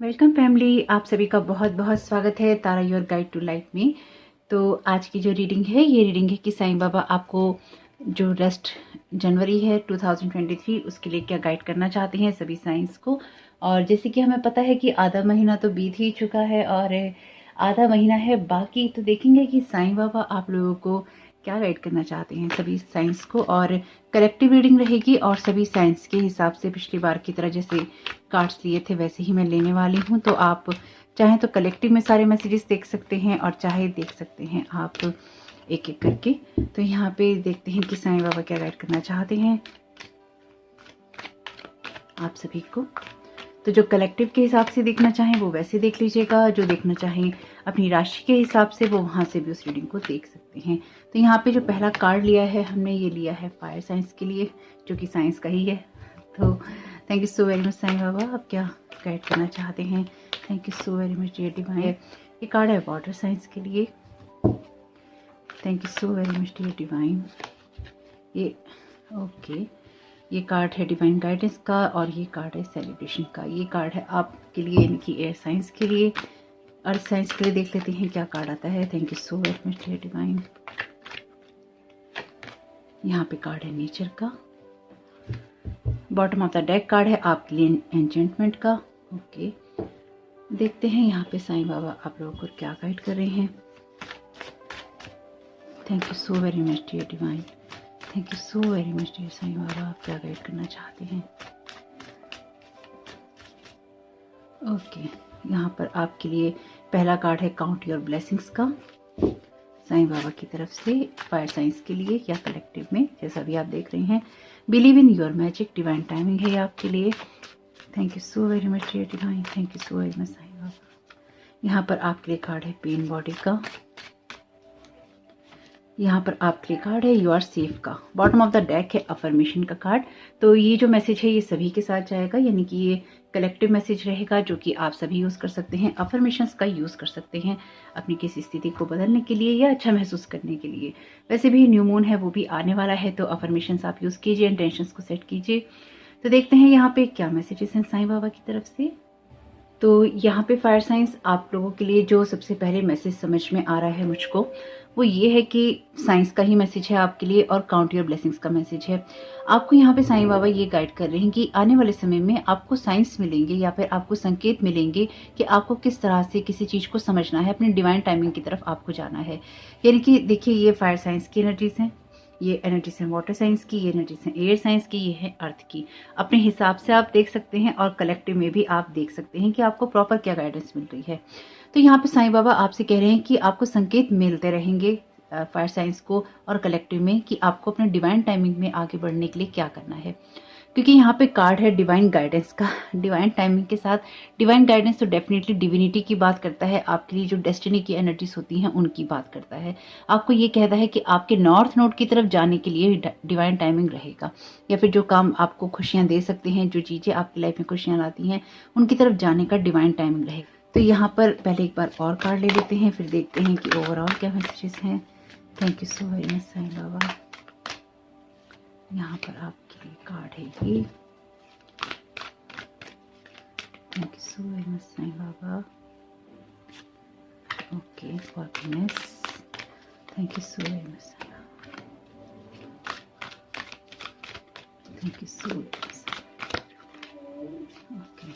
Welcome family, आप सभी का बहुत बहुत स्वागत है तारा योर गाइड टू लाइफ में। तो आज की जो रीडिंग है ये रीडिंग है कि साईं बाबा आपको जो रेस्ट जनवरी है 2023 उसके लिए क्या गाइड करना चाहते हैं सभी साइंस को। और जैसे कि हमें पता है कि आधा महीना तो बीत ही चुका है और आधा महीना है बाकी, तो देखेंगे कि साईं बाबा आप लोगों को क्या गाइड करना चाहते हैं सभी साइंस को। और कलेक्टिव रीडिंग रहेगी और सभी साइंस के हिसाब से पिछली बार की तरह जैसे कार्ड्स लिए थे वैसे ही मैं लेने वाली हूँ। तो आप चाहें तो कलेक्टिव में सारे मैसेजेस देख सकते हैं और चाहे देख सकते हैं आप एक एक करके। तो यहाँ पे देखते हैं कि साईं बाबा क्या गाइड करना चाहते हैं आप सभी को। तो जो कलेक्टिव के हिसाब से देखना चाहें वो वैसे देख लीजिएगा, जो देखना चाहें अपनी राशि के हिसाब से वो वहाँ से भी उस रीडिंग को देख सकते हैं। तो यहाँ पे जो पहला कार्ड लिया है हमने, ये लिया है फायर साइंस के लिए, जो कि साइंस का ही है। तो thank you so very much Sai Baba, आप क्या गाइड करना चाहते हैं। Thank you so very much dear divine. ये कार्ड है वाटर साइंस के लिए। Thank you so very much dear divine. ये ओके, ये कार्ड है डिवाइन गाइडेंस का और ये कार्ड है सेलिब्रेशन का। ये कार्ड है आपके लिए यानी कि एयर साइंस के लिए। अर्थ साइंस के लिए देख लेते हैं क्या कार्ड आता है। Thank you so very much dear divine. यहाँ पे कार्ड है नेचर का। Bottom of the deck card है आपके लिए एन्चेंटमेंट का। ओके, देखते हैं यहाँ पे साईं बाबा आप लोगों को क्या गाइड कर रहे हैं। Thank you so very much dear divine. Thank you so very much dear Sai Baba, आप क्या गाइड करना चाहते हैं। ओके, यहाँ पर आपके लिए पहला कार्ड है काउंट योर ब्लेसिंग्स का, साईं बाबा की तरफ से फायर साइंस के लिए या कलेक्टिव में, जैसा भी आप देख रहे हैं। Believe in your magic, divine timing है आपके लिए। Thank you so very much dear divine. Thank you so very much Sai Baba. यहाँ पर आपके लिए कार्ड है पेन बॉडी का। यहाँ पर आपके लिए कार्ड है यू आर सेफ का। बॉटम ऑफ द डेक है अफर्मेशन का कार्ड। तो ये जो मैसेज है ये सभी के साथ जाएगा, यानी कि ये कलेक्टिव मैसेज रहेगा जो कि आप सभी यूज़ कर सकते हैं। अफर्मेशंस का यूज़ कर सकते हैं अपनी किसी स्थिति को बदलने के लिए या अच्छा महसूस करने के लिए। वैसे भी न्यू मून है वो भी आने वाला है, तो अफर्मेशंस आप यूज़ कीजिए, इंटेंशंस को सेट कीजिए। तो देखते हैं यहाँ पे क्या मैसेजेस हैं साईं बाबा की तरफ से। तो यहाँ पे फायर साइंस आप लोगों के लिए जो सबसे पहले मैसेज समझ में आ रहा है मुझको वो ये है कि साइंस का ही मैसेज है आपके लिए और काउंट योर ब्लेसिंग्स का मैसेज है। आपको यहाँ पे साईं बाबा ये गाइड कर रहे हैं कि आने वाले समय में आपको साइंस मिलेंगे या फिर आपको संकेत मिलेंगे कि आपको किस तरह से किसी चीज़ को समझना है, अपनी डिवाइन टाइमिंग की तरफ आपको जाना है। यानी कि देखिए ये फायर साइंस की एनर्जीज हैं, ये एनर्जीज हैं वाटर साइंस की, ये एनर्जीज हैं एयर साइंस की, ये है अर्थ की। अपने हिसाब से आप देख सकते हैं और कलेक्टिव में भी आप देख सकते हैं कि आपको प्रॉपर क्या गाइडेंस मिल रही है। तो यहाँ पे साईं बाबा आपसे कह रहे हैं कि आपको संकेत मिलते रहेंगे फायर साइंस को और कलेक्टिव में कि आपको अपने डिवाइन टाइमिंग में आगे बढ़ने के लिए क्या करना है। क्योंकि यहाँ पे कार्ड है डिवाइन गाइडेंस का। डिवाइन टाइमिंग के साथ डिवाइन गाइडेंस तो डेफिनेटली डिविनिटी की बात करता है, आपके लिए जो डेस्टिनी की एनर्जीज होती हैं उनकी बात करता है। आपको ये कहता है कि आपके नॉर्थ नोड की तरफ जाने के लिए डिवाइन टाइमिंग रहेगा, या फिर जो काम आपको खुशियाँ दे सकते हैं, जो चीज़ें आपकी लाइफ में खुशियाँ लाती हैं उनकी तरफ जाने का डिवाइन टाइमिंग रहेगा। तो यहाँ पर पहले एक बार और कार्ड ले लेते हैं, फिर देखते हैं कि ओवरऑल क्या मैसेजेस हैं। Thank you so very much Sai Baba. यहाँ पर आपके लिए कार्ड है ये। Thank you so very much Sai Baba. Okay, forgiveness. Thank you so very much Sai Baba. Thank you so very much. Okay,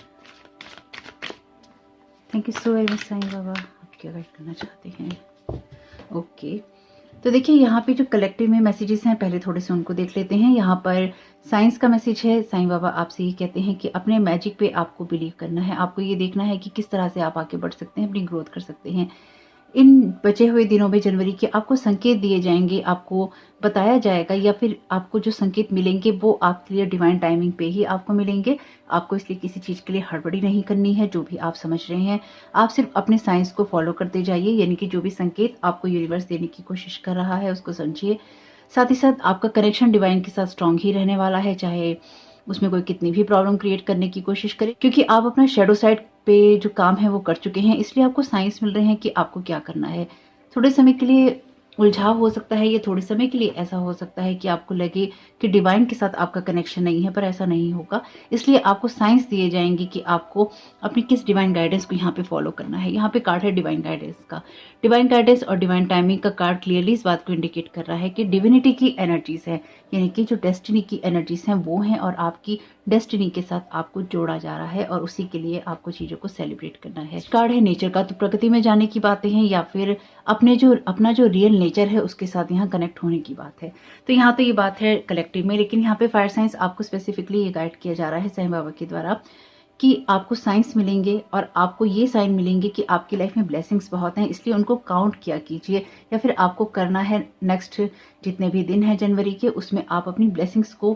thank you so very much Sai Baba, आप क्या गाइड करना चाहते हैं। ओके, तो देखिए यहाँ पे जो कलेक्टिव में मैसेजेस हैं पहले थोड़े से उनको देख लेते हैं। यहाँ पर साइंस का मैसेज है, साईं बाबा आपसे ये कहते हैं कि अपने मैजिक पे आपको बिलीव करना है, आपको ये देखना है कि किस तरह से आप आगे बढ़ सकते हैं, अपनी ग्रोथ कर सकते हैं। इन बचे हुए दिनों में जनवरी के आपको संकेत दिए जाएंगे, आपको बताया जाएगा, या फिर आपको जो संकेत मिलेंगे वो आपके लिए डिवाइन टाइमिंग पे ही आपको मिलेंगे। आपको इसलिए किसी चीज़ के लिए हड़बड़ी नहीं करनी है। जो भी आप समझ रहे हैं आप सिर्फ अपने साइंस को फॉलो करते जाइए, यानी कि जो भी संकेत आपको यूनिवर्स देने की कोशिश कर रहा है उसको समझिए। साथ ही साथ आपका कनेक्शन डिवाइन के साथ स्ट्रांग ही रहने वाला है, चाहे उसमें कोई कितनी भी प्रॉब्लम क्रिएट करने की कोशिश करे, क्योंकि आप अपना शेडो साइड पे जो काम है वो कर चुके हैं। इसलिए आपको साइंस मिल रहे हैं कि आपको क्या करना है। थोड़े समय के लिए उलझाव हो सकता है, ये थोड़े समय के लिए ऐसा हो सकता है कि आपको लगे कि डिवाइन के साथ आपका कनेक्शन नहीं है, पर ऐसा नहीं होगा। इसलिए आपको साइंस दिए जाएंगे कि आपको अपनी किस डिवाइन गाइडेंस को यहाँ पे फॉलो करना है। यहाँ पे कार्ड है डिवाइन गाइडेंस का। डिवाइन गाइडेंस और डिवाइन टाइमिंग का कार्ड क्लियरली इस बात को इंडिकेट कर रहा है कि डिविनिटी की एनर्जीज है, यानी कि जो डेस्टिनी की एनर्जीज हैं वो हैं, और आपकी डेस्टिनी के साथ आपको जोड़ा जा रहा है, और उसी के लिए आपको चीजों को सेलिब्रेट करना है। कार्ड है नेचर का, तो प्रकृति में जाने की बातें हैं, या फिर अपना जो रियल नेचर है उसके साथ यहाँ कनेक्ट होने की बात है। तो यहाँ तो ये बात है कलेक्टिव में, लेकिन यहाँ पे फायर साइंस आपको स्पेसिफिकली ये गाइड किया जा रहा है साईं बाबा के द्वारा कि आपको साइंस मिलेंगे और आपको ये साइन मिलेंगे कि आपकी लाइफ में ब्लेसिंग्स बहुत हैं, इसलिए उनको काउंट किया कीजिए, या फिर आपको करना है नेक्स्ट जितने भी दिन हैं जनवरी के, उसमें आप अपनी ब्लेसिंग्स को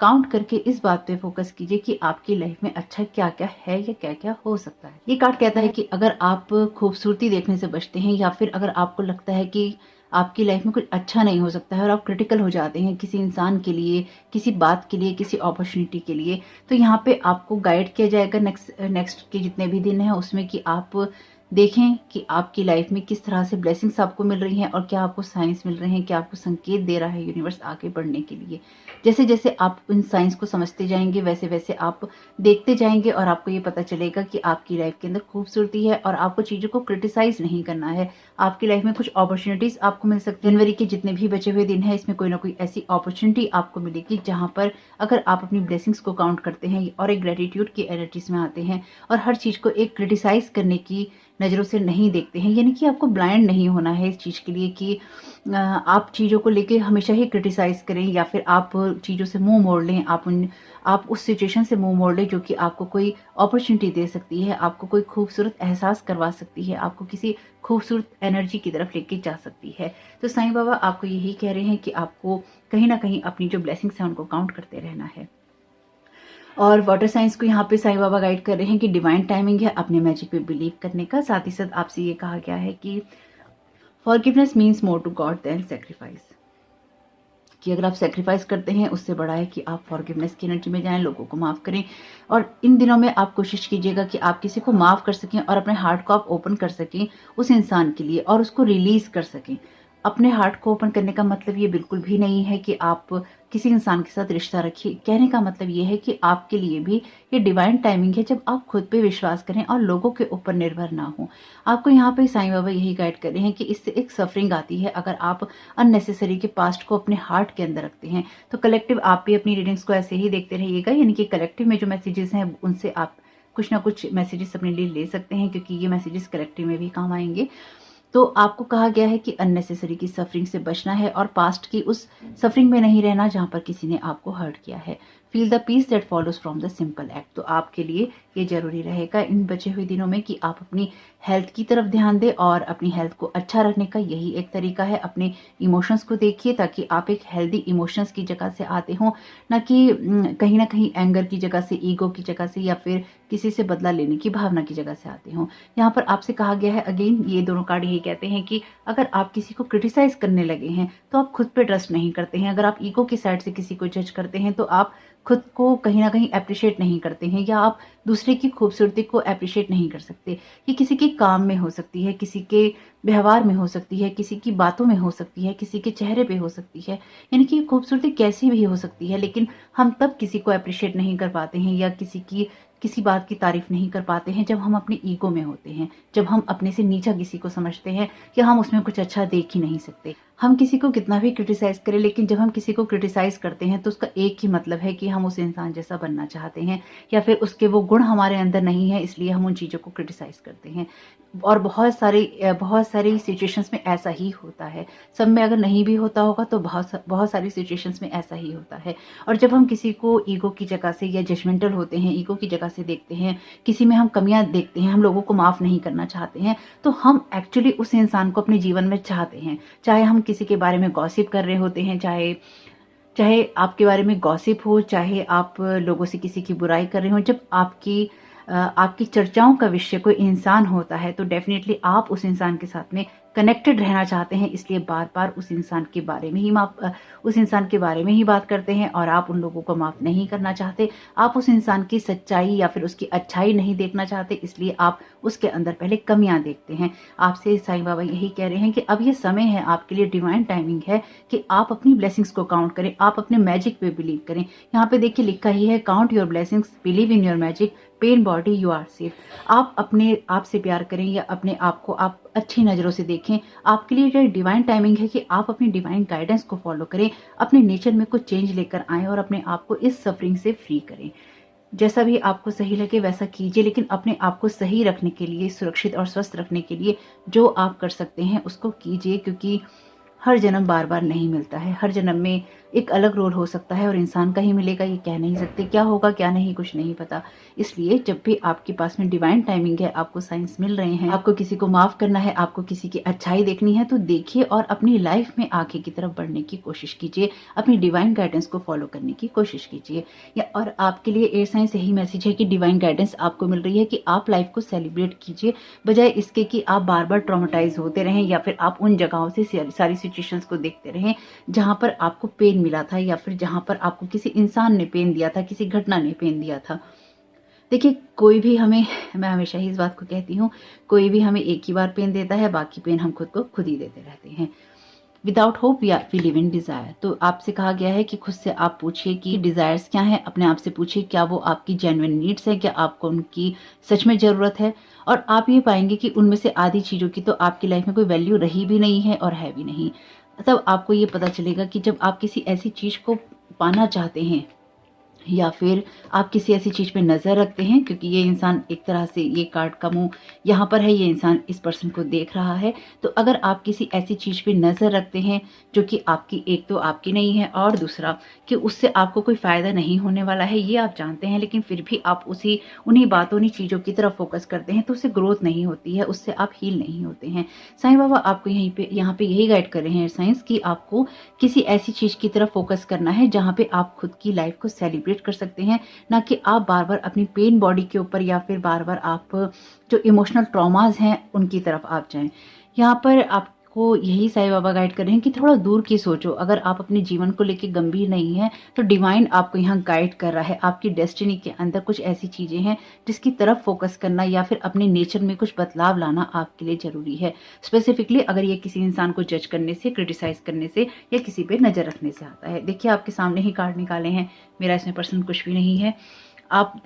काउंट करके इस बात पे फोकस कीजिए कि आपकी लाइफ में अच्छा क्या क्या है या क्या क्या हो सकता है। ये कार्ड कहता है कि अगर आप खूबसूरती देखने से बचते हैं, या फिर अगर आपको लगता है कि आपकी लाइफ में कुछ अच्छा नहीं हो सकता है और आप क्रिटिकल हो जाते हैं किसी इंसान के लिए, किसी बात के लिए, किसी अपॉर्चुनिटी के लिए, तो यहाँ पे आपको गाइड किया जाएगा नेक्स्ट के जितने भी दिन हैं उसमें कि आप देखें कि आपकी लाइफ में किस तरह से ब्लेसिंग्स आपको मिल रही हैं, और क्या आपको साइंस मिल रहे हैं, क्या आपको संकेत दे रहा है यूनिवर्स आगे बढ़ने के लिए। जैसे जैसे आप उन साइंस को समझते जाएंगे वैसे वैसे आप देखते जाएंगे, और आपको ये पता चलेगा कि आपकी लाइफ के अंदर खूबसूरती है, और आपको चीजों को क्रिटिसाइज नहीं करना है। आपकी लाइफ में कुछ अपॉर्चुनिटीज आपको मिल सकती है। जनवरी के जितने भी बचे हुए दिन है इसमें कोई ना कोई ऐसी अपॉर्चुनिटी आपको मिलेगी जहां पर अगर आप अपनी ब्लेसिंग्स को काउंट करते हैं और एक ग्रेटिट्यूड की एनर्जीज में आते हैं, और हर चीज को एक क्रिटिसाइज करने की नजरों से नहीं देखते हैं, यानी कि आपको ब्लाइंड नहीं होना है इस चीज के लिए कि आप चीजों को लेके हमेशा ही क्रिटिसाइज करें, या फिर आप चीजों से मुंह मोड़ लें, आप उस सिचुएशन से मुंह मोड़ लें जो कि आपको कोई अपॉर्चुनिटी दे सकती है, आपको कोई खूबसूरत एहसास करवा सकती है, आपको किसी खूबसूरत एनर्जी की तरफ लेके जा सकती है। तो साईं बाबा आपको यही कह रहे हैं कि आपको कहीं ना कहीं अपनी जो ब्लेसिंग्स हैं उनको काउंट करते रहना है। और वाटर साइंस को यहाँ पे साईं बाबा गाइड कर रहे हैं कि डिवाइन टाइमिंग है अपने मैजिक पे बिलीव करने का। साथ ही साथ आपसे ये कहा गया है कि forgiveness means more to God than sacrifice, कि अगर आप सेक्रीफाइस करते हैं उससे बड़ा है कि आप फॉरगिवनेस की एनर्जी में जाएं, लोगों को माफ करें। और इन दिनों में आप कोशिश कीजिएगा कि आप किसी को माफ कर सकें और अपने हार्ट को आप ओपन कर सकें उस इंसान के लिए, और उसको रिलीज कर सकें। अपने हार्ट को ओपन करने का मतलब ये बिल्कुल भी नहीं है कि आप किसी इंसान के साथ रिश्ता रखिए। कहने का मतलब ये है कि आपके लिए भी ये डिवाइन टाइमिंग है जब आप खुद पे विश्वास करें और लोगों के ऊपर निर्भर ना हो। आपको यहाँ पे साईं बाबा यही गाइड कर रहे हैं कि इससे एक सफरिंग आती है अगर आप अननेसेसरी के पास्ट को अपने हार्ट के अंदर रखते हैं। तो कलेक्टिव आप भी अपनी रीडिंग्स को ऐसे ही देखते रहिएगा, यानी कि कलेक्टिव में जो मैसेजेस हैं उनसे आप कुछ ना कुछ मैसेजेस अपने लिए ले सकते हैं, क्योंकि ये मैसेजेस कलेक्टिव में भी काम आएंगे। तो आपको कहा गया है कि अननेसेसरी की सफरिंग से बचना है और पास्ट की उस सफरिंग में नहीं रहना जहां पर किसी ने आपको हर्ट किया है। Feel the peace that follows from the simple act. तो आपके लिए ये जरूरी रहेगा इन बचे हुए दिनों में कि आप अपनी हेल्थ की तरफ ध्यान दें, और अपनी हेल्थ को अच्छा रखने का यही एक तरीका है। अपने इमोशंस को देखिए ताकि आप एक हेल्दी इमोशंस की जगह से आते हो, ना कि कहीं ना कहीं एंगर की जगह से, ईगो की जगह से, या फिर किसी से बदला लेने की भावना की जगह से आते हो। यहाँ पर आपसे कहा गया है, अगेन ये दोनों कार्ड यही कहते हैं कि अगर आप किसी को क्रिटिसाइज करने लगे हैं तो आप खुद पे ट्रस्ट नहीं करते हैं। अगर आप ईगो की साइड से किसी को जज करते हैं तो आप खुद को कहीं ना कहीं अप्रिशिएट नहीं करते हैं, या आप दूसरे की खूबसूरती को अप्रिशिएट नहीं कर सकते। ये किसी के काम में हो सकती है, किसी के व्यवहार में हो सकती है, किसी की बातों में हो सकती है, किसी के चेहरे पे हो सकती है, यानी कि खूबसूरती कैसी भी हो सकती है। लेकिन हम तब किसी को अप्रिशिएट नहीं कर पाते हैं या किसी बात की तारीफ नहीं कर पाते हैं जब हम अपने ईगो में होते हैं, जब हम अपने से नीचा किसी को समझते हैं या हम उसमें कुछ अच्छा देख ही नहीं सकते। हम किसी को कितना भी क्रिटिसाइज करें, लेकिन जब हम किसी को क्रिटिसाइज करते हैं तो उसका एक ही मतलब है कि हम उस इंसान जैसा बनना चाहते हैं, या फिर उसके वो गुण हमारे अंदर नहीं है, इसलिए हम उन चीजों को क्रिटिसाइज करते हैं। और बहुत सारी सिचुएशंस में ऐसा ही होता है। सब में अगर नहीं भी होता होगा तो बहुत सारी सिचुएशंस में ऐसा ही होता है। और जब हम किसी को ईगो की जगह से या जजमेंटल होते हैं, ईगो की जगह से देखते हैं, किसी में हम कमियां देखते हैं, हम लोगों को माफ नहीं करना चाहते हैं, तो हम एक्चुअली उस इंसान को अपने जीवन में चाहते हैं। चाहे हम किसी के बारे में गॉसिप कर रहे होते हैं, चाहे आपके बारे में गॉसिप हो, चाहे आप लोगों से किसी की बुराई कर रहे हो, जब आपकी चर्चाओं का विषय कोई इंसान होता है तो डेफिनेटली आप उस इंसान के साथ में कनेक्टेड रहना चाहते हैं, इसलिए बार बार उस इंसान के बारे में ही बात करते हैं और आप उन लोगों को माफ नहीं करना चाहते। आप उस इंसान की सच्चाई या फिर उसकी अच्छाई नहीं देखना चाहते, इसलिए आप उसके अंदर पहले कमियां देखते हैं। आपसे साईं बाबा यही कह रहे हैं कि अब ये समय है आपके लिए, डिवाइन टाइमिंग है कि आप अपनी ब्लेसिंग्स को काउंट करें, आप अपने मैजिक पे बिलीव करें। यहाँ पे देखिए लिखा ही है, count your blessings, believe in your magic, pain body you are safe. आप अपने आप से प्यार करें या अपने आप को आप अच्छी नजरों से देखें। आपके लिए जो डिवाइन टाइमिंग है कि आप अपनी डिवाइन गाइडेंस को फॉलो करें, अपने नेचर में कुछ चेंज लेकर आएं और अपने आप को इस सफरिंग से फ्री करें। जैसा भी आपको सही लगे वैसा कीजिए, लेकिन अपने आप को सही रखने के लिए, सुरक्षित और स्वस्थ रखने के लिए जो आप कर सकते हैं उसको कीजिए, क्योंकि हर जन्म बार बार नहीं मिलता है। हर जन्म में एक अलग रोल हो सकता है और इंसान का ही मिलेगा, ये कह नहीं सकते। क्या होगा क्या नहीं कुछ नहीं पता। इसलिए जब भी आपके पास में डिवाइन टाइमिंग है, आपको साइंस मिल रहे हैं, आपको किसी को माफ करना है, आपको किसी की अच्छाई देखनी है, तो देखिए और अपनी लाइफ में आगे की तरफ बढ़ने की कोशिश कीजिए, अपनी डिवाइन गाइडेंस को फॉलो करने की कोशिश कीजिए। और आपके लिए एयर साइंस यही मैसेज है कि डिवाइन गाइडेंस आपको मिल रही है कि आप लाइफ को सेलिब्रेट कीजिए, बजाय इसके कि आप बार बार ट्रॉमेटाइज होते रहें या फिर आप उन जगहों से सारी सिचुएशंस को देखते रहें जहां पर आपको पेन मिला था या फिर जहां पर आपको किसी इंसान ने पेन दिया था, किसी घटना ने पेन दिया था। देखिए कोई भी हमें, मैं हमेशा ही इस बात को कहती हूँ, कोई भी हमें एक ही बार पेन देता है, बाकी पेन हम खुद को खुद ही देते रहते हैं। Without hope we live in desire. तो आपसे कहा गया है कि खुद से आप पूछिए कि डिजायर्स क्या है, अपने आप से पूछिए क्या वो आपकी जेन्युइन नीड्स है, क्या आपको उनकी सच में जरूरत है। और आप ये पाएंगे कि उनमें से आधी चीजों की तो आपकी लाइफ में कोई वैल्यू रही भी नहीं है और है भी नहीं। तब आपको ये पता चलेगा कि जब आप किसी ऐसी चीज को पाना चाहते हैं या फिर आप किसी ऐसी चीज पे नजर रखते हैं, क्योंकि ये इंसान एक तरह से, ये कार्ड का मुंह यहाँ पर है, ये इंसान इस पर्सन को देख रहा है। तो अगर आप किसी ऐसी चीज पे नजर रखते हैं जो कि आपकी, एक तो आपकी नहीं है और दूसरा कि उससे आपको कोई फायदा नहीं होने वाला है, ये आप जानते हैं, लेकिन फिर भी आप उन्हीं बातों, उन्हीं चीजों की तरफ फोकस करते हैं, तो उससे ग्रोथ नहीं होती है, उससे आप हील नहीं होते हैं। साईं बाबा आपको यहाँ पे यही गाइड कर रहे हैं साइंस, कि आपको किसी ऐसी चीज की तरफ फोकस करना है जहां पे आप खुद की लाइफ को सेलिब्रेट कर सकते हैं, ना कि आप बार बार अपनी पेन बॉडी के ऊपर या फिर बार बार आप जो इमोशनल ट्रॉमास हैं उनकी तरफ आप जाएं। यहाँ पर आपको यही साईं बाबा गाइड कर रहे हैं कि थोड़ा दूर की सोचो। अगर आप अपने जीवन को लेकर गंभीर नहीं है तो डिवाइन आपको यहाँ गाइड कर रहा है। आपकी डेस्टिनी के अंदर कुछ ऐसी चीजें हैं जिसकी तरफ फोकस करना या फिर अपने नेचर में कुछ बदलाव लाना आपके लिए जरूरी है। स्पेसिफिकली अगर ये किसी इंसान को जज करने से, क्रिटिसाइज करने से या किसी पे नजर रखने से आता है। देखिए आपके सामने ही कार्ड निकाले हैं, मेरा इसमें पर्सन कुछ भी नहीं है। आप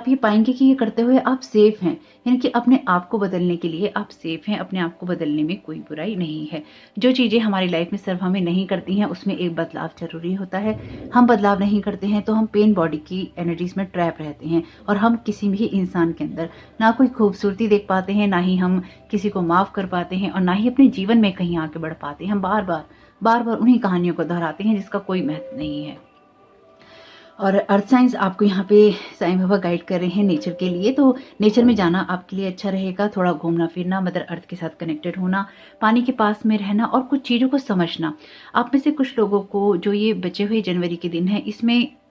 ये पाएंगे कि ये करते हुए आप सेफ हैं, यानी कि अपने आप को बदलने के लिए आप सेफ हैं। अपने आप को बदलने में कोई बुराई नहीं है। जो चीजें हमारी लाइफ में सर्व हमें नहीं करती हैं उसमें एक बदलाव जरूरी होता है। हम बदलाव नहीं करते हैं तो हम पेन बॉडी की एनर्जीज में ट्रैप रहते हैं और हम किसी भी इंसान के अंदर ना कोई खूबसूरती देख पाते हैं, ना ही हम किसी को माफ कर पाते हैं और ना ही अपने जीवन में कहीं आगे बढ़ पाते हैं। हम बार बार उन्हीं कहानियों को दोहराते हैं जिसका कोई महत्व नहीं है। और अर्थ साइंस आपको यहाँ पे साईं बाबा गाइड कर रहे हैं नेचर के लिए। तो नेचर में जाना आपके लिए अच्छा रहेगा, थोड़ा घूमना फिरना, मदर अर्थ के साथ कनेक्टेड होना, पानी के पास में रहना और कुछ चीज़ों को समझना। आप में से कुछ लोगों को जो ये बचे हुए जनवरी के दिन है,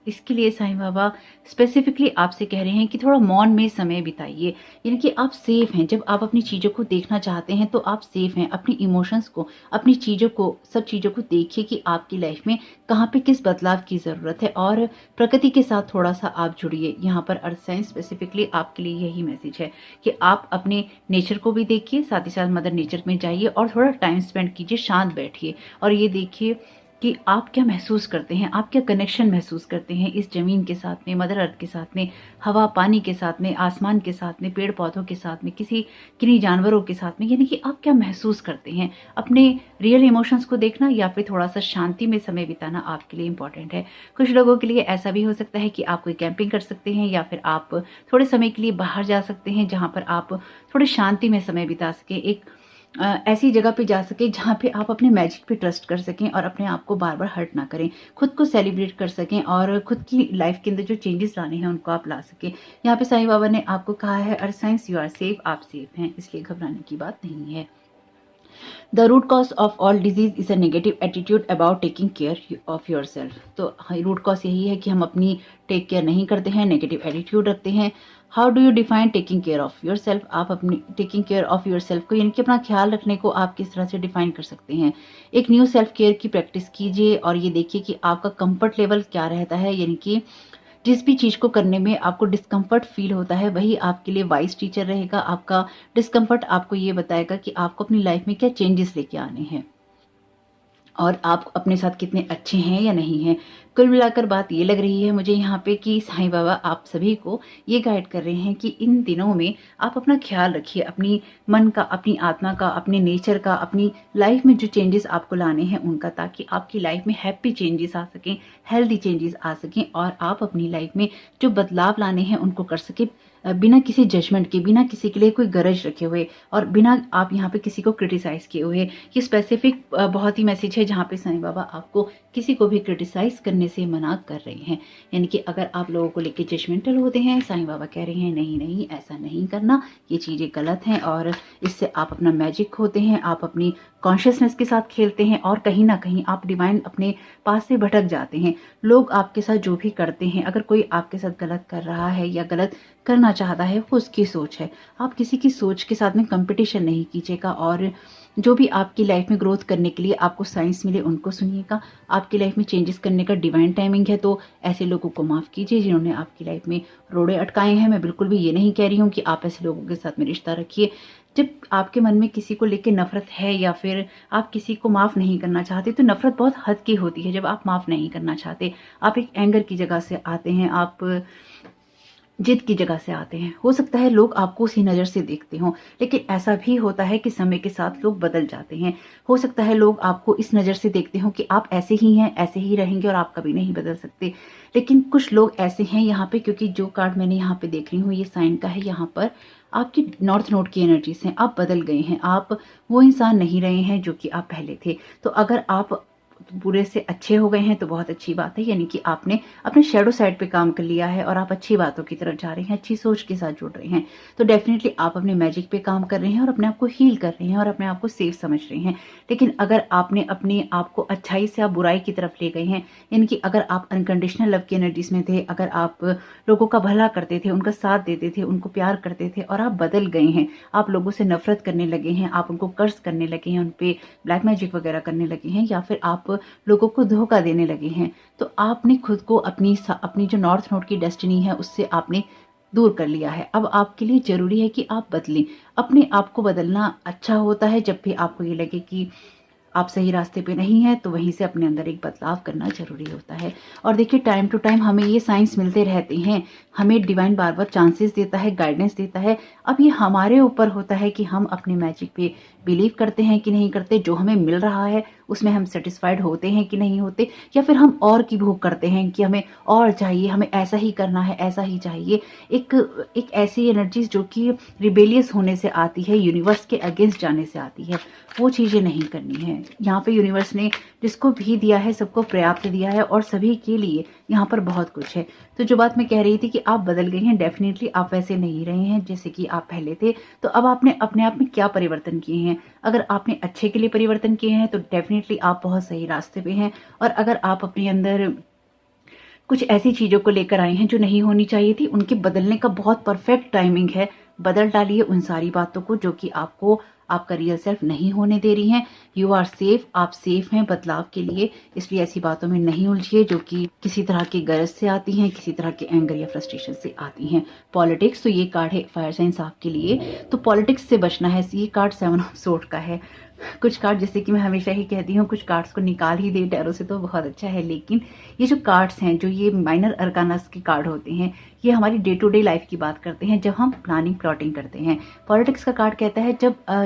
इसके लिए साईं बाबा स्पेसिफिकली आपसे कह रहे हैं कि थोड़ा मौन में समय बिताइए, यानी कि आप सेफ हैं। जब आप अपनी चीज़ों को देखना चाहते हैं तो आप सेफ हैं। अपनी इमोशंस को, अपनी चीज़ों को, सब चीज़ों को देखिए कि आपकी लाइफ में कहाँ पे किस बदलाव की ज़रूरत है और प्रकृति के साथ थोड़ा सा आप जुड़िए। यहाँ पर अर्थ साइंस स्पेसिफिकली आपके लिए यही मैसेज है कि आप अपने नेचर को भी देखिए, साथ ही साथ मदर नेचर में जाइए और थोड़ा टाइम स्पेंड कीजिए, शांत बैठिए और ये देखिए कि आप क्या महसूस करते हैं, आप क्या कनेक्शन महसूस करते हैं इस जमीन के साथ में, मदर अर्थ के साथ में, हवा पानी के साथ में, आसमान के साथ में, पेड़ पौधों के साथ में, किन्हीं जानवरों के साथ में, यानी कि आप क्या महसूस करते हैं। अपने रियल इमोशंस को देखना या फिर थोड़ा सा शांति में समय बिताना आपके लिए इंपॉर्टेंट है। कुछ लोगों के लिए ऐसा भी हो सकता है कि आप कोई कैंपिंग कर सकते हैं या फिर आप थोड़े समय के लिए बाहर जा सकते हैं जहाँ पर आप थोड़ी शांति में समय बिता सकें, एक ऐसी जगह पे जा सके जहाँ पे आप अपने मैजिक पे ट्रस्ट कर सकें और अपने आप को बार बार हर्ट ना करें, खुद को सेलिब्रेट कर सकें और खुद की लाइफ के अंदर जो चेंजेस लाने हैं उनको आप ला सकें। यहाँ पे साईं बाबा ने आपको कहा है earth science you are safe, आप सेफ हैं, इसलिए घबराने की बात नहीं है। The root cause of all disease is a negative attitude about taking care of yourself. तो रूट कॉज यही है कि हम अपनी टेक केयर नहीं करते हैं, नेगेटिव एटीट्यूड रखते हैं। How do you define taking care of your self? आप अपनी taking care of your self को यानी कि अपना ख्याल रखने को आप किस तरह से डिफाइन कर सकते हैं? एक न्यू सेल्फ केयर की प्रैक्टिस कीजिए और ये देखिए कि आपका कंफर्ट लेवल क्या रहता है, यानी कि जिस भी चीज़ को करने में आपको डिस्कम्फर्ट फील होता है वही आपके लिए वाइज टीचर रहेगा। आपका डिस्कम्फर्ट आपको ये बताएगा कि आपको अपनी लाइफ में क्या चेंजेस लेके आने हैं और आप अपने साथ कितने अच्छे हैं या नहीं हैं। कुल मिलाकर बात ये लग रही है मुझे यहाँ पे कि साईं बाबा आप सभी को ये गाइड कर रहे हैं कि इन दिनों में आप अपना ख्याल रखिए, अपनी मन का, अपनी आत्मा का, अपने नेचर का, अपनी लाइफ में जो चेंजेस आपको लाने हैं उनका, ताकि आपकी लाइफ में हैप्पी चेंजेस आ सकें, हेल्दी चेंजेस आ सकें और आप अपनी लाइफ में जो बदलाव लाने हैं उनको कर सकें बिना किसी जजमेंट के, बिना किसी के लिए कोई गरज रखे हुए और बिना आप यहाँ पे किसी को क्रिटिसाइज किए हुए। ये स्पेसिफिक बहुत ही मैसेज है जहाँ पे साईं बाबा आपको किसी को भी क्रिटिसाइज करने से मना कर रहे हैं। यानी कि अगर आप लोगों को लेके जजमेंटल होते हैं, साईं बाबा कह रहे हैं नहीं नहीं ऐसा नहीं करना, ये चीज़ें गलत हैं और इससे आप अपना मैजिक खोते हैं, आप अपनी कॉन्शियसनेस के साथ खेलते हैं और कहीं ना कहीं आप डिवाइन अपने पास से भटक जाते हैं। लोग आपके साथ जो भी करते हैं, अगर कोई आपके साथ गलत कर रहा है या गलत करना चाहता है, वो उसकी सोच है। आप किसी की सोच के साथ में कंपटीशन नहीं कीजिएगा और जो भी आपकी लाइफ में ग्रोथ करने के लिए आपको साइंस मिले उनको सुनिएगा। आपकी लाइफ में चेंजेस करने का डिवाइन टाइमिंग है, तो ऐसे लोगों को माफ़ कीजिए जिन्होंने आपकी लाइफ में रोड़े अटकाए हैं। मैं बिल्कुल भी ये नहीं कह रही हूँ कि आप ऐसे लोगों के साथ में रिश्ता रखिए। जब आपके मन में किसी को लेकर नफरत है या फिर आप किसी को माफ़ नहीं करना चाहते, तो नफरत बहुत हद की होती है। जब आप माफ़ नहीं करना चाहते, आप एक एंगर की जगह से आते हैं, आप जिद की जगह से आते हैं। हो सकता है लोग आपको उसी नज़र से देखते हों, लेकिन ऐसा भी होता है कि समय के साथ लोग बदल जाते हैं। हो सकता है लोग आपको इस नज़र से देखते हों कि आप ऐसे ही हैं, ऐसे ही रहेंगे और आप कभी नहीं बदल सकते। लेकिन कुछ लोग ऐसे हैं यहाँ पे, क्योंकि जो कार्ड मैंने यहाँ पे देख रही हूँ ये साइन का है। यहाँ पर आपकी नॉर्थ नोड की एनर्जीज हैं, आप बदल गए हैं, आप वो इंसान नहीं रहे हैं जो कि आप पहले थे। तो अगर आप बुरे से अच्छे हो गए हैं तो बहुत अच्छी बात है, यानी कि आपने अपने शेडो साइड पे काम कर लिया है और आप अच्छी बातों की तरफ जा रहे हैं, अच्छी सोच के साथ जुड़ रहे हैं। तो डेफिनेटली आप अपने मैजिक पे काम कर रहे हैं और अपने आप को हील कर रहे हैं और अपने आप को सेफ समझ रहे हैं। लेकिन अगर आपने अपने आप को अच्छाई से आप बुराई की तरफ ले गए हैं, यानी कि अगर आप अनकंडीशनल लव की एनर्जीज में थे, अगर आप लोगों का भला करते थे, उनका साथ देते थे, उनको प्यार करते थे और आप बदल गए हैं, आप लोगों से नफरत करने लगे हैं, आप उनको कर्ज करने लगे हैं, उनपे ब्लैक मैजिक वगैरह करने लगे हैं या फिर आप लोगों को धोखा देने लगे हैं, तो आपने खुद को अपनी जो नॉर्थ नोड की डेस्टिनी है उससे आपने दूर कर लिया है। अब आपके लिए जरूरी है कि आप बदलें। अपने आप को बदलना अच्छा होता है। जब भी आपको ये लगे कि आप सही रास्ते पे नहीं हैं, तो वहीं से अपने अंदर एक बदलाव करना जरूरी होता है। और देखिए टाइम टू टाइम हमें ये साइंस मिलते रहते हैं, हमें डिवाइन बार बार चांसेस देता है, गाइडेंस देता है। अब ये हमारे ऊपर होता है कि हम अपने मैजिक पे बिलीव करते हैं कि नहीं करते, जो हमें मिल रहा है उसमें हम सेटिस्फाइड होते हैं कि नहीं होते, या फिर हम और की भूख करते हैं कि हमें और चाहिए, हमें ऐसा ही करना है, ऐसा ही चाहिए। एक ऐसी एनर्जीज जो कि रिबेलियस होने से आती है, यूनिवर्स के अगेंस्ट जाने से आती है, वो चीज़ें नहीं करनी है। यहाँ पे यूनिवर्स ने जिसको भी दिया है सबको पर्याप्त दिया है और सभी के लिए यहाँ पर बहुत कुछ है। तो जो बात मैं कह रही थी कि आप बदल गए हैं, डेफिनेटली आप वैसे नहीं रहे हैं जैसे कि आप पहले थे। तो अब आपने अपने आप में क्या परिवर्तन किए हैं? अगर आपने अच्छे के लिए परिवर्तन किए हैं तो डेफिनेटली आप बहुत सही रास्ते पे हैं। और अगर आप अपने अंदर कुछ ऐसी चीज़ों को लेकर आए हैं जो नहीं होनी चाहिए थी, उनके बदलने का बहुत परफेक्ट टाइमिंग है। बदल डालिए उन सारी बातों को जो कि आपको आपका रियल सेल्फ नहीं होने दे रही हैं। यू आर सेफ, आप सेफ हैं बदलाव के लिए। इसलिए ऐसी बातों में नहीं उलझिए जो कि किसी तरह की गरज से आती हैं, किसी तरह के एंगर या फ्रस्ट्रेशन से आती हैं। पॉलिटिक्स, तो ये कार्ड है फायर साइंस आपके लिए, तो पॉलिटिक्स से बचना है। ये कार्ड 7 ऑफ सोर्ड का है। कुछ कार्ड, जैसे कि मैं हमेशा ही कहती हूँ, कुछ कार्ड्स को निकाल ही दे टैरो से तो बहुत अच्छा है, लेकिन ये जो कार्ड्स हैं, जो ये माइनर अरकानास के कार्ड होते हैं, ये हमारी डे टू डे लाइफ की बात करते हैं जब हम प्लानिंग प्लॉटिंग करते हैं। पॉलिटिक्स का कार्ड कहता है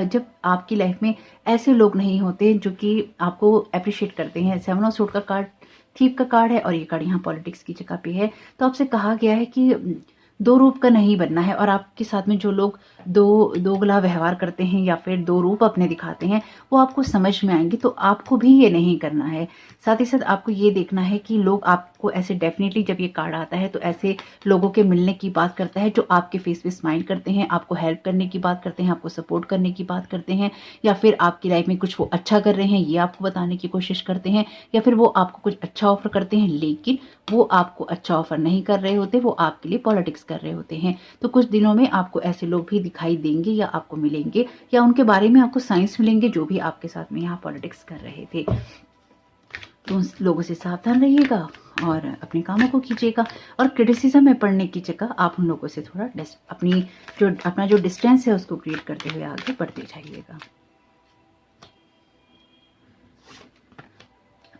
जब आपकी लाइफ में ऐसे लोग नहीं होते जो कि आपको अप्रिशिएट करते हैं। 7 ऑफ सोर्ड का कार्ड थीफ का कार्ड है और ये कार्ड यहाँ पॉलिटिक्स की जगह पे है। तो आपसे कहा गया है कि दो रूप का नहीं बनना है, और आपके साथ में जो लोग दोगला व्यवहार करते हैं या फिर दो रूप अपने दिखाते हैं, वो आपको समझ में आएंगे। तो आपको भी ये नहीं करना है। साथ ही साथ आपको ये देखना है कि लोग आपको ऐसे डेफिनेटली जब ये कार्ड आता है तो ऐसे लोगों के मिलने की बात करता है जो आपके फेस पे स्माइल करते हैं, आपको हेल्प करने की बात करते हैं, आपको सपोर्ट करने की बात करते हैं, या फिर आपकी लाइफ में कुछ वो अच्छा कर रहे हैं ये आपको बताने की कोशिश करते हैं, या फिर वो आपको कुछ अच्छा ऑफर करते हैं लेकिन वो आपको अच्छा ऑफर नहीं कर रहे होते, वो आपके लिए पॉलिटिक्स कर रहे होते हैं। तो कुछ दिनों में आपको ऐसे लोग भी दिखाई देंगे या आपको मिलेंगे या उनके बारे में आपको साइंस मिलेंगे जो भी आपके साथ में यहाँ पॉलिटिक्स कर रहे थे। तो उन लोगों से सावधान रहिएगा और अपने कामों को कीजिएगा, और क्रिटिसिज्म में पढ़ने की जगह आप उन लोगों से थोड़ा अपना जो डिस्टेंस है उसको क्रिएट करते हुए आगे बढ़ते जाइएगा।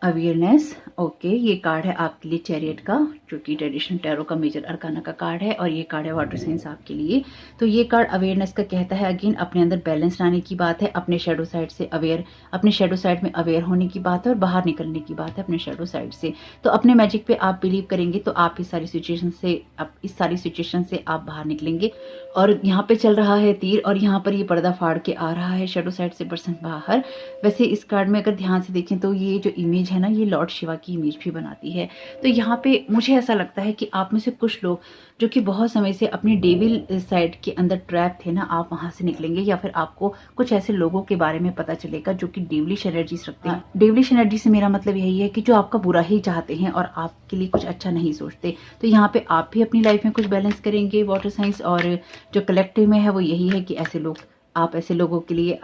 अवेयरनेस, ओके, ये कार्ड है आपके लिए चैरियट का, जो कि ट्रेडिशनल टैरो का मेजर अरकाना का कार्ड है, और ये कार्ड है वाटर साइंस आपके लिए। तो ये कार्ड अवेयरनेस का कहता है, अगेन अपने अंदर बैलेंस लाने की बात है, अपने शेडो साइड से अवेयर, अपने शेडो साइड में अवेयर होने की बात है और बाहर निकलने की बात है अपने शेडो साइड से। तो अपने मैजिक पे आप बिलीव करेंगे तो आप इस सारी सिचुएशन से आप बाहर निकलेंगे। और यहाँ पे चल रहा है तीर और यहाँ पर ये पर्दा फाड़ के आ रहा है शेडो साइड से पर्सन बाहर। वैसे इस कार्ड में अगर ध्यान से देखें तो ये जो इमेज है ना, ये लॉर्ड शिवा की इमेज भी बनाती है। तो यहाँ पे मुझे ऐसा लगता है कि आप में से कुछ लोग जो कि बहुत समय से अपनी डेविल साइड के अंदर ट्रैप थे ना, आप वहां से निकलेंगे, या फिर आपको कुछ ऐसे लोगों के बारे में पता चलेगा जो कि डेविलिश एनर्जीज रखते हैं। डेविलिश एनर्जी से मेरा मतलब यही है कि जो आपका बुरा ही चाहते हैं और आपके लिए कुछ अच्छा नहीं सोचते। तो यहाँ पे आप भी अपनी लाइफ में कुछ बैलेंस करेंगे वाटर साइंस, और जो कलेक्टिव में है वो यही है कि ऐसे लोग, आप ऐसे लोगों के लिए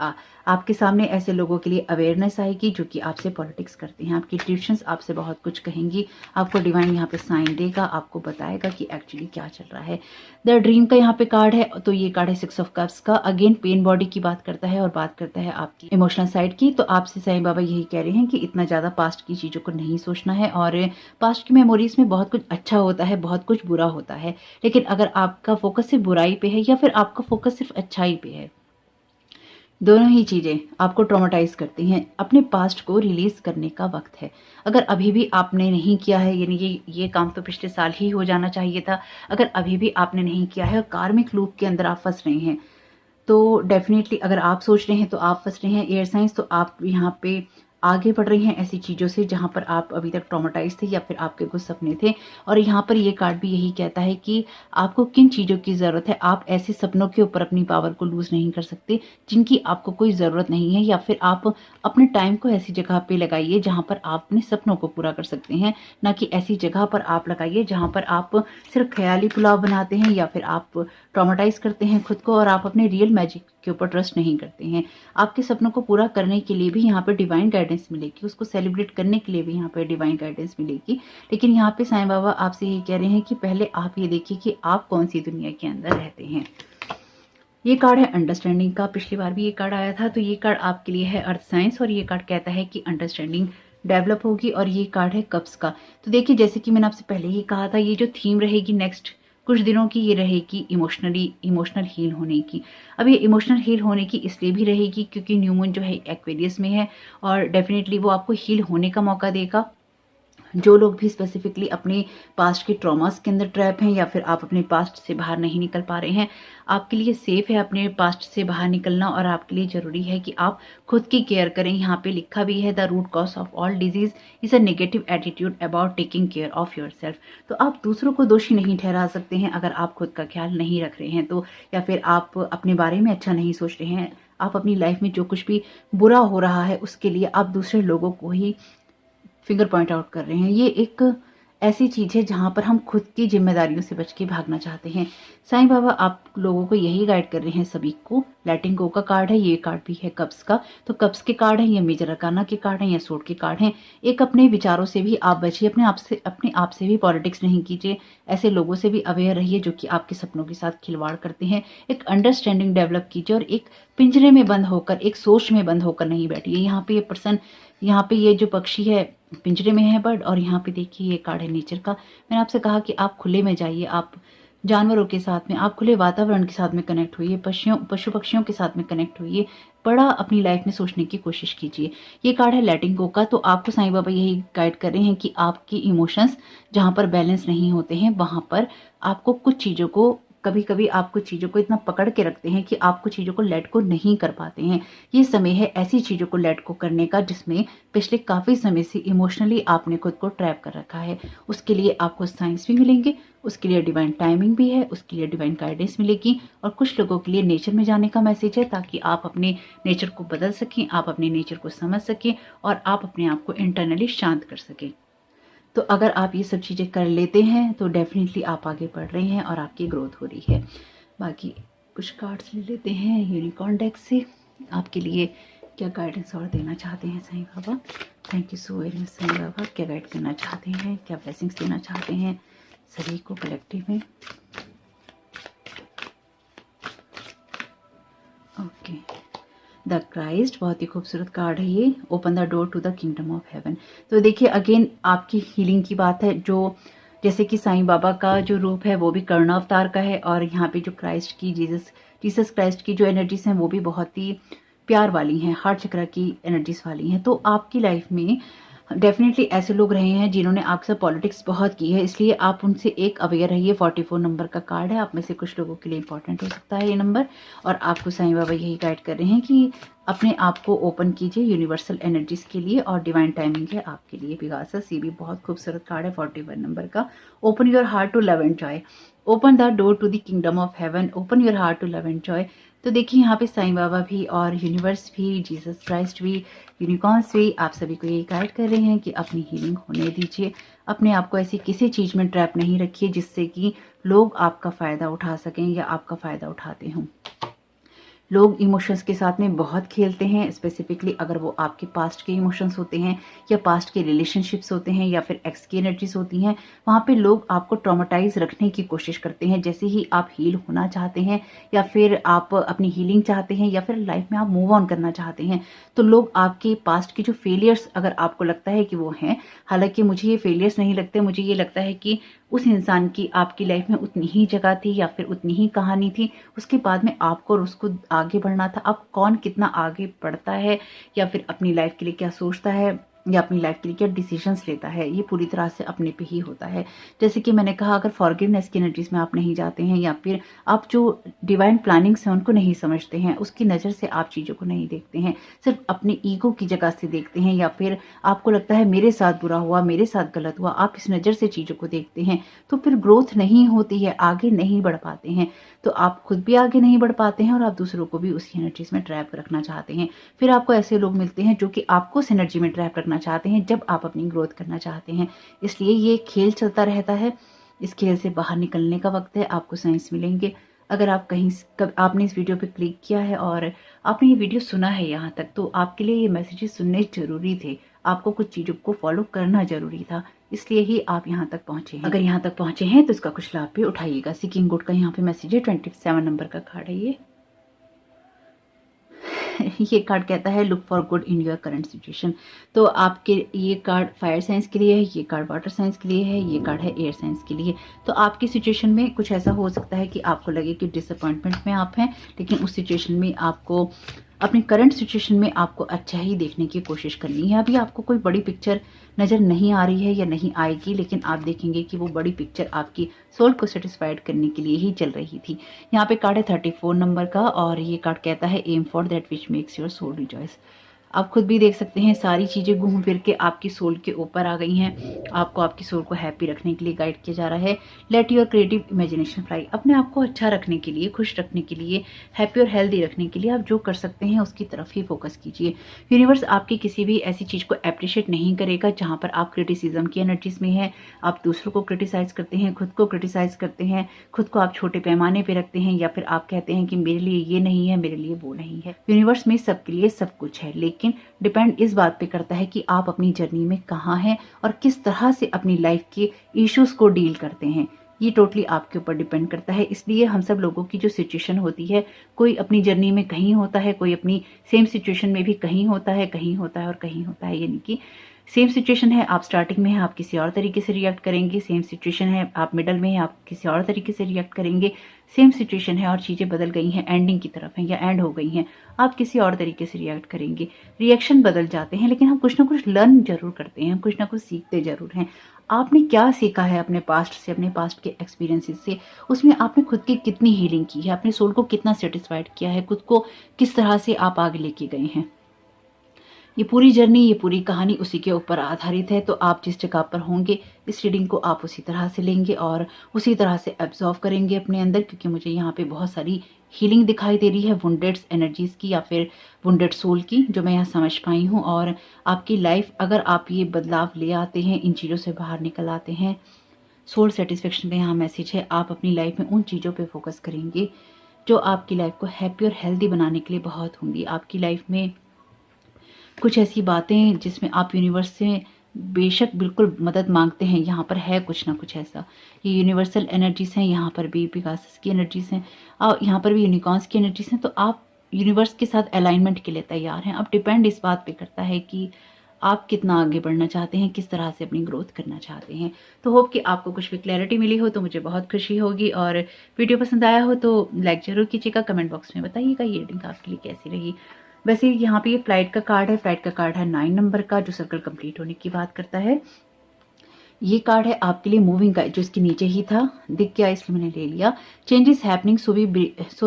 आपके सामने ऐसे लोगों के लिए अवेयरनेस आएगी जो कि आपसे पॉलिटिक्स करते हैं। आपकी ट्यूशंस आपसे बहुत कुछ कहेंगी, आपको डिवाइन यहाँ पे साइन देगा, आपको बताएगा कि एक्चुअली क्या चल रहा है। द ड्रीम का यहाँ पे कार्ड है, तो ये कार्ड है 6 ऑफ कप्स का, अगेन पेन बॉडी की बात करता है और बात करता है आपकी इमोशनल साइड की। तो आपसे साईं बाबा यही कह रहे हैं कि इतना ज्यादा पास्ट की चीजों को नहीं सोचना है, और पास्ट की मेमोरीज में बहुत कुछ अच्छा होता है, बहुत कुछ बुरा होता है, लेकिन अगर आपका फोकस सिर्फ बुराई पे है या फिर आपका फोकस सिर्फ अच्छाई पे है, दोनों ही चीजें आपको ट्रॉमेटाइज करती हैं। अपने पास्ट को रिलीज करने का वक्त है। अगर अभी भी आपने नहीं किया है, यानी ये काम तो पिछले साल ही हो जाना चाहिए था, अगर अभी भी आपने नहीं किया है और कार्मिक लूप के अंदर आप फंस रहे हैं, तो डेफिनेटली अगर आप सोच रहे हैं तो आप फंस रहे हैं एयर साइंस, तो आप यहाँ पे आगे बढ़ रही हैं ऐसी चीज़ों से जहां पर आप अभी तक ट्रॉमेटाइज थे या फिर आपके कुछ सपने थे। और यहाँ पर ये कार्ड भी यही कहता है कि आपको किन चीज़ों की ज़रूरत है। आप ऐसे सपनों के ऊपर अपनी पावर को लूज नहीं कर सकते जिनकी आपको कोई ज़रूरत नहीं है, या फिर आप अपने टाइम को ऐसी जगह पे लगाइए जहाँ पर आप अपने सपनों को पूरा कर सकते हैं, ना कि ऐसी जगह पर आप लगाइए जहाँ पर आप सिर्फ ख्याली पुलाव बनाते हैं या फिर आप ट्रॉमेटाइज करते हैं खुद को और आप अपने रियल मैजिक के ऊपर ट्रस्ट नहीं करते हैं। आपके सपनों को पूरा करने के लिए भी यहाँ पे डिवाइन गाइडेंस मिलेगी, उसको सेलिब्रेट करने के लिए भी यहाँ पे डिवाइन गाइडेंस मिलेगी। लेकिन यहाँ पे साईं बाबा आपसे ये कह रहे हैं कि पहले आप ये देखिए कि आप कौन सी दुनिया के अंदर रहते हैं। ये कार्ड है अंडरस्टैंडिंग का, पिछली बार भी ये कार्ड आया था। तो ये कार्ड आपके लिए है अर्थ साइंस, और ये कार्ड कहता है कि अंडरस्टैंडिंग डेवलप होगी। और ये कार्ड है कप्स का। तो देखिए, जैसे कि मैंने आपसे पहले ही कहा था, ये जो थीम रहेगी नेक्स्ट कुछ दिनों की, ये रहेगी इमोशनल हील होने की। अब ये इमोशनल हील होने की इसलिए भी रहेगी क्योंकि न्यू मून जो है एक्वेरियस में है, और डेफिनेटली वो आपको हील होने का मौका देगा। जो लोग भी स्पेसिफिकली अपने पास्ट के ट्रॉमास के अंदर ट्रैप हैं, या फिर आप अपने पास्ट से बाहर नहीं निकल पा रहे हैं, आपके लिए सेफ है अपने पास्ट से बाहर निकलना, और आपके लिए जरूरी है कि आप खुद की केयर करें। यहाँ पे लिखा भी है, the root cause of all disease is a negative attitude about taking care of yourself. तो आप दूसरों को दोषी नहीं ठहरा सकते हैं अगर आप खुद का ख्याल नहीं रख रहे हैं तो, या फिर आप अपने बारे में अच्छा नहीं सोच रहे हैं। आप अपनी लाइफ में जो कुछ भी बुरा हो रहा है उसके लिए आप दूसरे लोगों को ही फिंगर पॉइंट आउट कर रहे हैं। ये एक ऐसी चीज है जहां पर हम खुद की जिम्मेदारियों से बच के भागना चाहते हैं। साईं बाबा आप लोगों को यही गाइड कर रहे हैं सभी को। लेटिंग गो का कार्ड है, ये कार्ड भी है कप्स का। तो कप्स के कार्ड है, ये मेजर अरकाना के कार्ड है, या सोर्ड के कार्ड है। एक अपने विचारों से भी आप बचिए, अपने आप से भी पॉलिटिक्स नहीं कीजिए। ऐसे लोगों से भी अवेयर रहिए जो कि आपके सपनों के साथ खिलवाड़ करते हैं। एक अंडरस्टैंडिंग डेवलप कीजिए और एक पिंजरे में बंद होकर, एक सोच में बंद होकर नहीं बैठिए। यहाँ पे ये पर्सन, यहाँ पे ये जो पक्षी है पिंजरे में है बर्ड, और यहाँ पे देखिए ये कार्ड है नेचर का। मैंने आपसे कहा कि आप खुले में जाइए, आप जानवरों के साथ में, आप खुले वातावरण के साथ में कनेक्ट होइए, पशु पक्षियों के साथ में कनेक्ट होइए, बड़ा अपनी लाइफ में सोचने की कोशिश कीजिए। ये कार्ड है लेटिंग गो का। तो आपको साईं बाबा यही गाइड कर रहे हैं कि आपकी इमोशंस जहाँ पर बैलेंस नहीं होते हैं वहां पर आपको कुछ चीजों को कभी कभी आप कुछ चीज़ों को इतना पकड़ के रखते हैं कि आप कुछ चीज़ों को लेट को नहीं कर पाते हैं। ये समय है ऐसी चीज़ों को लेट को करने का जिसमें पिछले काफ़ी समय से इमोशनली आपने खुद को ट्रैप कर रखा है। उसके लिए आपको साइंस भी मिलेंगे, उसके लिए डिवाइन टाइमिंग भी है, उसके लिए डिवाइन गाइडेंस मिलेगी, और कुछ लोगों के लिए नेचर में जाने का मैसेज है ताकि आप अपने नेचर को बदल सकें, आप अपने नेचर को समझ सकें और आप अपने आप को इंटरनली शांत कर सकें। तो अगर आप ये सब चीज़ें कर लेते हैं तो डेफिनेटली आप आगे बढ़ रहे हैं और आपकी ग्रोथ हो रही है। बाकी कुछ कार्ड्स ले लेते हैं यूनिकॉर्न डेक से। आपके लिए क्या गाइडेंस और देना चाहते हैं Sai Baba? Thank you so very much Sai Baba. क्या गाइड करना चाहते हैं, क्या ब्लेसिंग्स देना चाहते हैं सभी को कलेक्टिव में? ओके, द क्राइस्ट, बहुत ही खूबसूरत कार्ड है ये। Open the door to the kingdom of heaven. तो देखिए अगेन आपकी हीलिंग की बात है, जो जैसे कि साईं बाबा का जो रूप है वो भी कर्ण अवतार का है, और यहाँ पे जो क्राइस्ट की जीसस क्राइस्ट की जो एनर्जीज हैं वो भी बहुत ही प्यार वाली हैं, हार्ट चक्र की एनर्जीज वाली हैं। तो आपकी लाइफ में डेफिनेटली ऐसे लोग रहे हैं जिन्होंने आपसे पॉलिटिक्स बहुत की है, इसलिए आप उनसे एक अवेयर रहिए। 44 नंबर का कार्ड है, आप में से कुछ लोगों के लिए इंपॉर्टेंट हो सकता है ये नंबर, और आपको साईं बाबा यही गाइड कर रहे हैं कि अपने आप को ओपन कीजिए यूनिवर्सल एनर्जीज के लिए, और डिवाइन टाइमिंग है आपके लिए। पिगासस, ये भी बहुत खूबसूरत कार्ड है 41 नंबर का। Open your heart to love and joy, open the door to the kingdom of heaven, open your heart to love and joy. तो देखिए यहाँ पे साईं बाबा भी और यूनिवर्स भी, जीसस क्राइस्ट भी, यूनिकॉर्न्स भी आप सभी को ये गाइड कर रहे हैं कि अपनी हीलिंग होने दीजिए। अपने आप को ऐसी किसी चीज़ में ट्रैप नहीं रखिए जिससे कि लोग आपका फ़ायदा उठा सकें या आपका फ़ायदा उठाते हों। लोग इमोशंस के साथ में बहुत खेलते हैं, स्पेसिफिकली अगर वो आपके पास्ट के इमोशंस होते हैं या पास्ट के रिलेशनशिप्स होते हैं या फिर एक्स की एनर्जीज होती हैं। वहाँ पे लोग आपको ट्रॉमेटाइज रखने की कोशिश करते हैं। जैसे ही आप हील होना चाहते हैं या फिर आप अपनी हीलिंग चाहते हैं या फिर लाइफ में आप मूव ऑन करना चाहते हैं, तो लोग आपके पास्ट के जो फेलियर्स अगर आपको लगता है कि वो हैं, हालांकि मुझे ये फेलियर्स नहीं लगते, मुझे ये लगता है कि उस इंसान की आपकी लाइफ में उतनी ही जगह थी या फिर उतनी ही कहानी थी, उसके बाद में आपको और उसको आगे बढ़ना था। अब कौन कितना आगे बढ़ता है या फिर अपनी लाइफ के लिए क्या सोचता है या अपनी लाइफ के लिए क्या डिसीजंस लेता है, ये पूरी तरह से अपने पे ही होता है। जैसे कि मैंने कहा, अगर फॉरगिवनेस की एनर्जीज में आप नहीं जाते हैं या फिर आप जो डिवाइन प्लानिंग्स हैं उनको नहीं समझते हैं, उसकी नज़र से आप चीज़ों को नहीं देखते हैं, सिर्फ अपने ईगो की जगह से देखते हैं, या फिर आपको लगता है मेरे साथ बुरा हुआ, मेरे साथ गलत हुआ, आप इस नज़र से चीज़ों को देखते हैं, तो फिर ग्रोथ नहीं होती है, आगे नहीं बढ़ पाते हैं। तो आप खुद भी आगे नहीं बढ़ पाते हैं और आप दूसरों को भी उसी एनर्जीज में ट्रैप रखना चाहते हैं। फिर आपको ऐसे लोग मिलते हैं जो कि आपको उस एनर्जी में ट्रैप रखना चाहते हैं जब आप अपनी ग्रोथ करना चाहते हैं। इसलिए ये खेल चलता रहता है, इस खेल से बाहर निकलने का वक्त है। आपको साइंस मिलेंगे। अगर आप आपने इस वीडियो पे क्लिक किया है और आपने ये वीडियो सुना है यहाँ तक, तो आपके लिए ये मैसेजेस सुनने जरूरी थे, आपको कुछ चीज़ों को फॉलो करना जरूरी था, इसलिए ही आप यहाँ तक पहुंचे हैं। अगर यहाँ तक पहुंचे हैं तो इसका कुछ लाभ भी उठाइएगा। सीकिंग गुड का यहाँ पे मैसेज है, 27 नंबर का कार्ड है ये। ये कार्ड कहता है look for good in your current situation. तो आपके ये कार्ड फायर साइंस के लिए है, ये कार्ड वाटर साइंस के लिए है, ये कार्ड है एयर साइंस के लिए। तो आपकी सिचुएशन में कुछ ऐसा हो सकता है कि आपको लगे कि डिसअपॉइंटमेंट में आप हैं, लेकिन उस सिचुएशन में आपको अपनी करंट सिचुएशन में आपको अच्छा ही देखने की कोशिश करनी है। अभी आपको कोई बड़ी पिक्चर नज़र नहीं आ रही है या नहीं आएगी, लेकिन आप देखेंगे कि वो बड़ी पिक्चर आपकी सोल को सेटिस्फाइड करने के लिए ही चल रही थी। यहाँ पे कार्ड है 34 नंबर का, और ये कार्ड कहता है aim for that which makes your soul rejoice. आप खुद भी देख सकते हैं, सारी चीज़ें घूम फिर के आपकी सोल के ऊपर आ गई हैं। आपको आपकी सोल को हैप्पी रखने के लिए गाइड किया जा रहा है। Let your creative imagination fly. अपने आप को अच्छा रखने के लिए, खुश रखने के लिए, हैप्पी और हेल्दी रखने के लिए आप जो कर सकते हैं उसकी तरफ ही फोकस कीजिए। यूनिवर्स आपकी किसी भी ऐसी चीज़ को अप्रिशिएट नहीं करेगा जहाँ पर आप क्रिटिसिज्म की एनर्जीज में हैं, आप दूसरों को क्रिटिसाइज करते हैं, खुद को क्रिटिसाइज करते हैं, खुद को आप छोटे पैमाने पर रखते हैं, या फिर आप कहते हैं कि मेरे लिए ये नहीं है, मेरे लिए वो नहीं है। यूनिवर्स में सबके लिए सब कुछ है, लेकिन डिपेंड इस बात पे करता है कि आप अपनी जर्नी में कहाँ हैं और किस तरह से अपनी लाइफ के इश्यूज को डील करते हैं। ये टोटली आपके ऊपर डिपेंड करता है। इसलिए हम सब लोगों की जो सिचुएशन होती है, कोई अपनी जर्नी में कहीं होता है, कोई अपनी सेम सिचुएशन में भी कहीं होता है, कहीं होता है और कहीं होता है, यानी कि सेम सिचुएशन है, आप स्टार्टिंग में हैं, आप किसी और तरीके से रिएक्ट करेंगे। सेम सिचुएशन है, आप मिडल में हैं, आप किसी और तरीके से रिएक्ट करेंगे। सेम सिचुएशन है और चीज़ें बदल गई हैं, एंडिंग की तरफ हैं या एंड हो गई हैं, आप किसी और तरीके से रिएक्ट करेंगे। रिएक्शन बदल जाते हैं, लेकिन हम कुछ ना कुछ लर्न जरूर करते हैं, कुछ ना कुछ सीखते जरूर हैं। आपने क्या सीखा है अपने पास्ट से, अपने पास्ट के एक्सपीरियंसेस से? उसमें आपने खुद की कितनी हीलिंग की है, अपने सोल को कितना सेटिस्फाइड किया है, खुद को किस तरह से आप आगे लेके गए हैं? ये पूरी जर्नी, ये पूरी कहानी उसी के ऊपर आधारित है। तो आप जिस जगह पर होंगे, इस रीडिंग को आप उसी तरह से लेंगे और उसी तरह से एब्जॉर्व करेंगे अपने अंदर, क्योंकि मुझे यहाँ पे बहुत सारी हीलिंग दिखाई दे रही है वुंडेड एनर्जीज की या फिर वुंडेड सोल की, जो मैं यहाँ समझ पाई हूँ। और आपकी लाइफ, अगर आप ये बदलाव ले आते हैं, इन चीज़ों से बाहर निकल आते हैं, सोल सेटिस्फेक्शन का यहाँ मैसेज है, आप अपनी लाइफ में उन चीज़ों पे फोकस करेंगे जो आपकी लाइफ को हैप्पी और हेल्दी बनाने के लिए बहुत होंगी। आपकी लाइफ में कुछ ऐसी बातें जिसमें आप यूनिवर्स से बेशक बिल्कुल मदद मांगते हैं, यहाँ पर है कुछ ना कुछ ऐसा। ये यूनिवर्सल एनर्जीज हैं, यहाँ पर भी पिगासस की एनर्जीज हैं और यहाँ पर भी यूनिकॉर्न्स की एनर्जीज हैं। तो आप यूनिवर्स के साथ अलाइनमेंट के लिए तैयार हैं। अब डिपेंड इस बात पे करता है कि आप कितना आगे बढ़ना चाहते हैं, किस तरह से अपनी ग्रोथ करना चाहते हैं। तो होप कि आपको कुछ भी क्लैरिटी मिली हो तो मुझे बहुत खुशी होगी, और वीडियो पसंद आया हो तो लाइक जरूर कीजिएगा, कमेंट बॉक्स में बताइएगा ये रीडिंग आपके लिए कैसी रही। वैसे यहाँ पे ये फ्लाइट का कार्ड है, फ्लाइट का कार्ड है 9 नंबर का, जो सर्कल कंप्लीट होने की बात करता है। ये कार्ड है आपके लिए मूविंग का, जो इसके नीचे ही था, दिख गया इसलिए मैंने ले लिया। Changes happening, so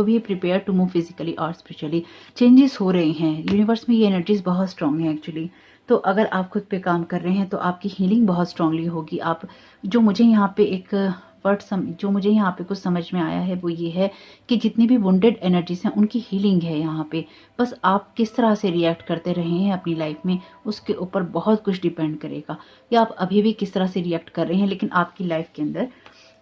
be prepare to move physically और स्पिरिचुअली। चेंजेस हो रहे हैं यूनिवर्स में, ये एनर्जीज बहुत स्ट्रांग है एक्चुअली। तो अगर आप खुद पे काम कर रहे हैं तो आपकी हीलिंग बहुत स्ट्रांगली होगी। आप, जो मुझे यहाँ पे एक जो मुझे यहाँ पे कुछ समझ में आया है वो ये है कि जितनी भी वुंडेड एनर्जीज हैं उनकी हीलिंग है यहाँ पे। बस आप किस तरह से रिएक्ट करते रहे हैं अपनी लाइफ में, उसके ऊपर बहुत कुछ डिपेंड करेगा, या आप अभी भी किस तरह से रिएक्ट कर रहे हैं। लेकिन आपकी लाइफ के अंदर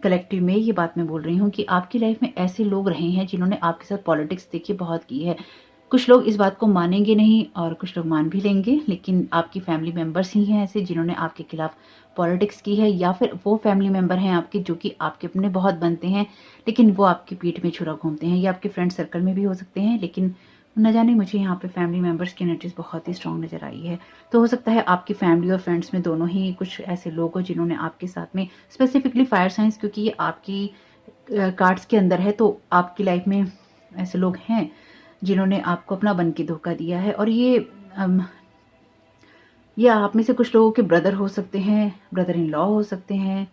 कलेक्टिव में ये बात मैं बोल रही हूँ कि आपकी लाइफ में ऐसे लोग रहे हैं जिन्होंने आपके साथ पॉलिटिक्स देखिए बहुत की है। कुछ लोग इस बात को मानेंगे नहीं और कुछ लोग मान भी लेंगे, लेकिन आपकी फैमिली मेंबर्स ही हैं ऐसे जिन्होंने आपके खिलाफ पॉलिटिक्स की है, या फिर वो फैमिली मेंबर हैं आपके जो कि आपके अपने बहुत बनते हैं लेकिन वो आपकी पीठ में छुरा घूमते हैं, या आपके फ्रेंड सर्कल में भी हो सकते हैं। लेकिन न जाने मुझे यहाँ पे फैमिली मेंबर्स की एनर्जीज बहुत ही स्ट्रांग नजर आई है। तो हो सकता है आपकी फैमिली और फ्रेंड्स में दोनों ही कुछ ऐसे लोग हो जिन्होंने आपके साथ में, स्पेसिफिकली फायर साइंस, क्योंकि ये आपकी कार्ड्स के अंदर है, तो आपकी लाइफ में ऐसे लोग हैं जिन्होंने आपको अपना बन के धोखा दिया है। और ये आप में से कुछ लोगों के ब्रदर हो सकते हैं, ब्रदर इन लॉ हो सकते हैं,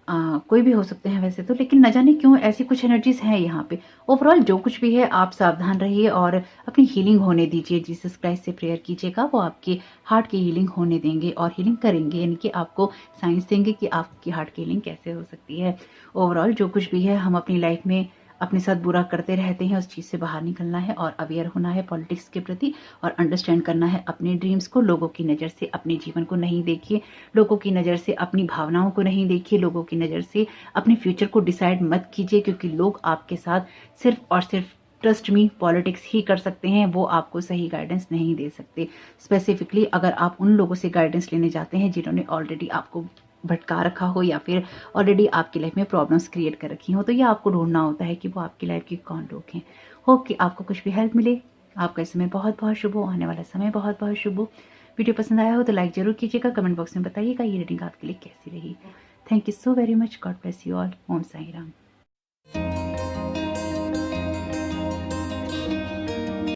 कोई भी हो सकते हैं वैसे तो, लेकिन न जाने क्यों ऐसी कुछ एनर्जीज हैं यहाँ पे। ओवरऑल जो कुछ भी है आप सावधान रहिए और अपनी हीलिंग होने दीजिए। जीसस क्राइस्ट से प्रेयर कीजिएगा, वो आपके हार्ट की हीलिंग होने देंगे और हीलिंग करेंगे, यानी कि आपको साइंस देंगे कि आपकी हार्ट की हीलिंग कैसे हो सकती है। ओवरऑल जो कुछ भी है, हम अपनी लाइफ में अपने साथ बुरा करते रहते हैं, उस चीज़ से बाहर निकलना है और अवेयर होना है पॉलिटिक्स के प्रति, और अंडरस्टैंड करना है अपने ड्रीम्स को। लोगों की नज़र से अपने जीवन को नहीं देखिए, लोगों की नज़र से अपनी भावनाओं को नहीं देखिए, लोगों की नज़र से अपने फ्यूचर को डिसाइड मत कीजिए, क्योंकि लोग आपके साथ सिर्फ और सिर्फ, ट्रस्ट मी, पॉलिटिक्स ही कर सकते हैं, वो आपको सही गाइडेंस नहीं दे सकते। स्पेसिफिकली अगर आप उन लोगों से गाइडेंस लेने जाते हैं जिन्होंने ऑलरेडी आपको भटका रखा हो या फिर ऑलरेडी आपकी लाइफ में प्रॉब्लम्स क्रिएट कर रखी हो, तो ये आपको ढूंढना होता है कि वो आपकी लाइफ के कौन लोग हैं। होप कि आपको कुछ भी हेल्प मिले। आपका इस समय बहुत बहुत शुभ हो, आने वाला समय बहुत बहुत शुभ हो। वीडियो पसंद आया हो तो लाइक जरूर कीजिएगा, कमेंट बॉक्स में बताइएगा ये रीडिंग आपके लिए कैसी रही। Thank you so very much. God bless you all. Om Sai Ram.